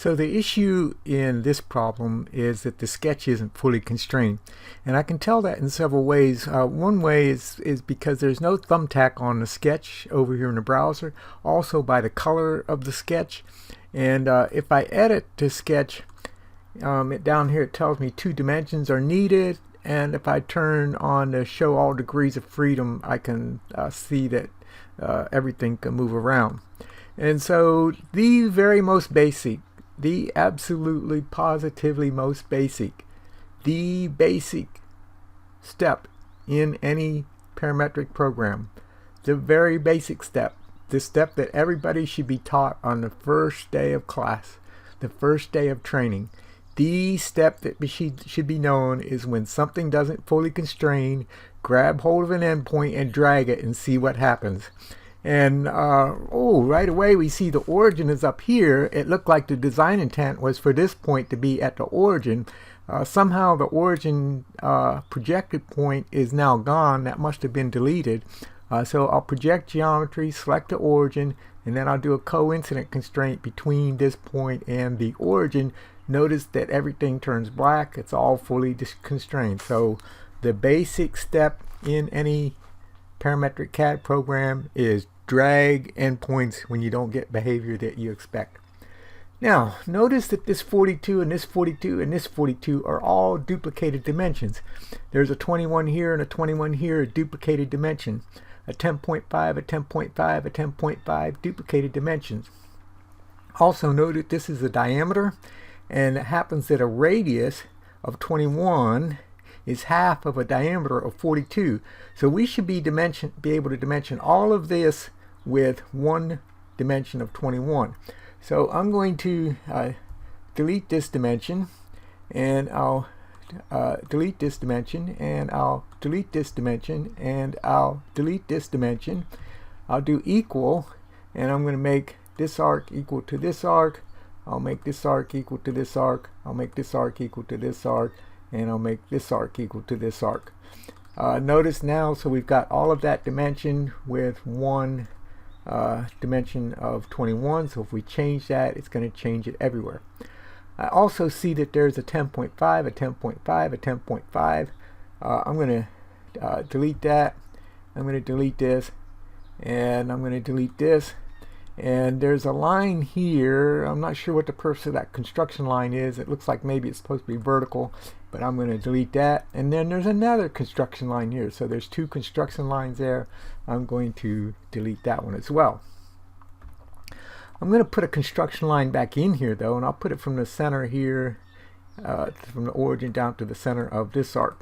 So the issue in this problem is that the sketch isn't fully constrained. And I can tell that in several ways. One way is because there's no thumbtack on the sketch over here in the browser. Also by the color of the sketch. And if I edit the sketch, down here it tells me 2 dimensions are needed. And if I turn on the show all degrees of freedom, I can see that everything can move around. And so the very most basic, the absolutely positively most basic, the basic step in any parametric program, the very basic step, the step that everybody should be taught on the first day of class, the first day of training. The step that should be known is when something doesn't fully constrain, grab hold of an endpoint and drag it and see what happens. And right away we see the origin is up here. It looked like the design intent was for this point to be at the origin. Somehow the origin projected point is now gone. That must have been deleted. So I'll project geometry, select the origin, and then I'll do a coincident constraint between this point and the origin. Notice that everything turns black. It's all fully constrained. So the basic step in any parametric CAD program is drag endpoints when you don't get behavior that you expect. Now notice that this 42 and this 42 and this 42 are all duplicated dimensions. There's a 21 here and a 21 here, a duplicated dimension. A 10.5, a 10.5, a 10.5 duplicated dimensions. Also note that this is a diameter, and it happens that a radius of 21 is half of a diameter of 42. So we should be able to dimension all of this with one dimension of 21. So I'm going to delete this dimension, and I'll delete this dimension, and I'll delete this dimension, and I'll delete this dimension. I'll do equal, and I'm going to make this arc equal to this arc. I'll make this arc equal to this arc. I'll make this arc equal to this arc. And I'll make this arc equal to this arc. Notice now, so we've got all of that dimension with one dimension of 21. So if we change that, it's going to change it everywhere. I also see that there's a 10.5, a 10.5, a 10.5. I'm going to delete that. I'm going to delete this. And I'm going to delete this. And there's a line here. I'm not sure what the purpose of that construction line is. It looks like maybe it's supposed to be vertical, but I'm going to delete that. And then there's another construction line here. So there's 2 construction lines there. I'm going to delete that one as well. I'm going to put a construction line back in here though, and I'll put it from the center here, from the origin down to the center of this arc.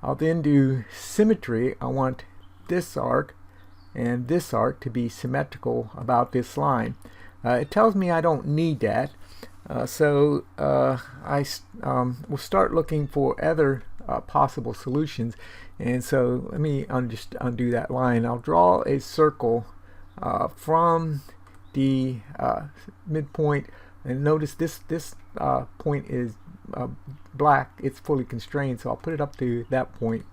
I'll then do symmetry. I want this arc and this arc to be symmetrical about this line. It tells me I don't need that, so I will start looking for other possible solutions. And so let me just undo that line. I'll draw a circle from the midpoint, and notice this point is black. It's fully constrained, so I'll put it up to that point,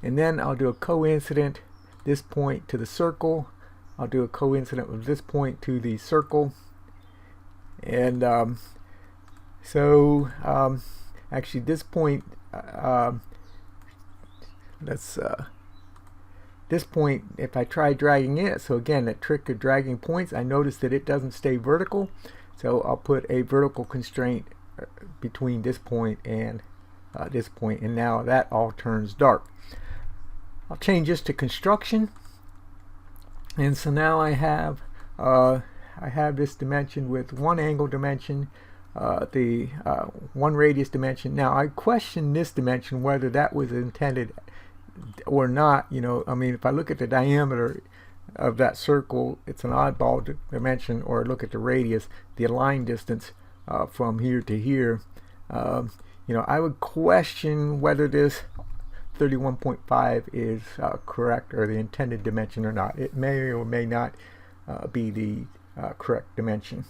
and then I'll do a coincident this point to the circle. I'll do a coincident with this point to the circle. And actually this point, this point, if I try dragging it, so again, that trick of dragging points, I notice that it doesn't stay vertical. So I'll put a vertical constraint between this point and this point, and now that all turns dark. I'll change this to construction, and so now I have this dimension with one angle dimension, the one radius dimension. Now I question this dimension whether that was intended or not. You know, I mean, if I look at the diameter of that circle, it's an oddball dimension, or look at the radius, the align distance from here to here. You know, I would question whether this 31.5 is correct, or the intended dimension or not. It may or may not be the correct dimension.